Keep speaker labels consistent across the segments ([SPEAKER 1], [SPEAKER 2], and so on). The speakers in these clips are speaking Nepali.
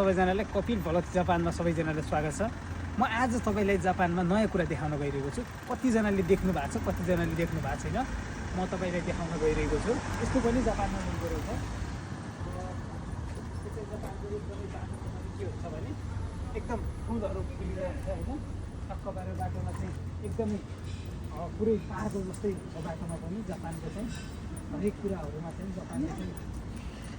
[SPEAKER 1] सबैजनालाई कपिल भलत जापानमा सबैजनालाई स्वागत छ। म आज तपाईँलाई जापानमा नयाँ कुरा देखाउन गइरहेको छु। कतिजनाले देख्नु भएको छ, कतिजनाले देख्नु भएको छैन। म तपाईँलाई देखाउन गइरहेको छु। यस्तो पनि जापानमा मिल्दो रहेछ। के हुन्छ भने एकदम फुलहरू फुलिरहेको छ होइन। टक्क पारेर बाटोमा चाहिँ एकदमै पुरै पाहाडको जस्तै हुन्छ बाटोमा पनि। जापानको चाहिँ हरेक कुराहरूमा चाहिँ जापानले चाहिँ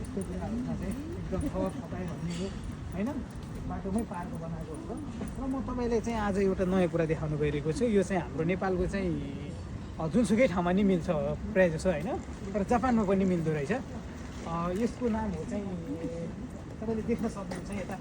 [SPEAKER 1] यस्तो कुराहरूमा चाहिँ एकदम सफाइ भन्ने हो होइन। बाटोमै पाहाडको बनाएको हुन्छ। र म तपाईँलाई चाहिँ आज एउटा नयाँ कुरा देखाउन गइरहेको छु। यो चाहिँ हाम्रो नेपालको चाहिँ जुनसुकै ठाउँमा नि मिल्छ प्रायः जसो होइन, तर जापानमा पनि मिल्दो रहेछ। यसको नाम हो चाहिँ तपाईँले देख्न सक्नुहुन्छ यता।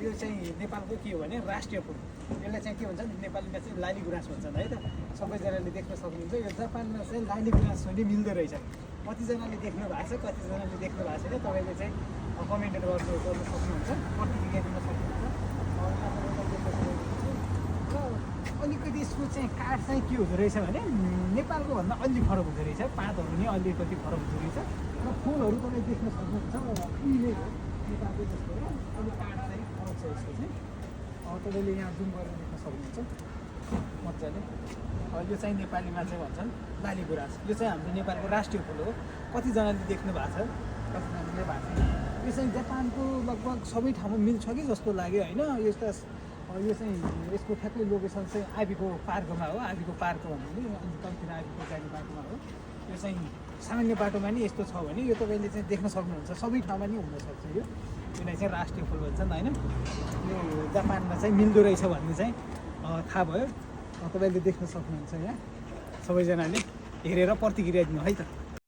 [SPEAKER 1] यो चाहिँ नेपालको के हो भने राष्ट्रिय फुल। यसलाई चाहिँ के भन्छ नेपालीमा चाहिँ लाली गुराँस भन्छन् है त। सबैजनाले देख्न सक्नुहुन्छ। यो जापानमा चाहिँ लाली गुराँस पनि मिल्दो रहेछ। कतिजनाले देख्नु भएको छ, कतिजनाले देख्नु भएको छैन। तपाईँले चाहिँ कमेन्टहरू गर्न सक्नुहुन्छ, प्रतिक्रिया दिन सक्नुहुन्छ। र अलिकति यसको चाहिँ काठ चाहिँ के हुँदो रहेछ भने नेपालको भन्दा अलि फरक हुँदो रहेछ। पातहरू नि अलिकति फरक हुँदो रहेछ। र फुलहरू तपाईँ देख्न सक्नुहुन्छ यिनै हो नेपालको जस्तो हो। अलिक काठ चाहिँ फरक छ यसको चाहिँ। तपाईँले यहाँ जुम गरेर देख्न सक्नुहुन्छ मजाले। यो चाहिँ नेपालीमा चाहिँ भन्छन् लाली गुराँस। यो चाहिँ हाम्रो नेपालको राष्ट्रिय फुल हो। कतिजनाले देख्नु भएको छ, कतिजनाले भएको छैन। यो चाहिँ जापानको लगभग सबै ठाउँमा मिल्छ कि जस्तो लाग्यो होइन। यो चाहिँ यसको ठ्याक्कै लोकेसन चाहिँ आबीको पार्कमा हो। आबीको पार्क भन्नु नि अनि कम्ती आबीको जाने बाटोमा हो। यो चाहिँ सामान्य बाटोमा नि यस्तो छ भने यो तपाईँले चाहिँ देख्न सक्नुहुन्छ। सबै ठाउँमा नि हुनसक्छ। यसलाई चाहिँ राष्ट्रिय फुल भन्छन् होइन। यो जापानमा चाहिँ मिल्दो रहेछ भन्ने चाहिँ थाहा भयो। तपाईँले देख्न सक्नुहुन्छ यहाँ। सबैजनाले हेरेर प्रतिक्रिया दिनु है त।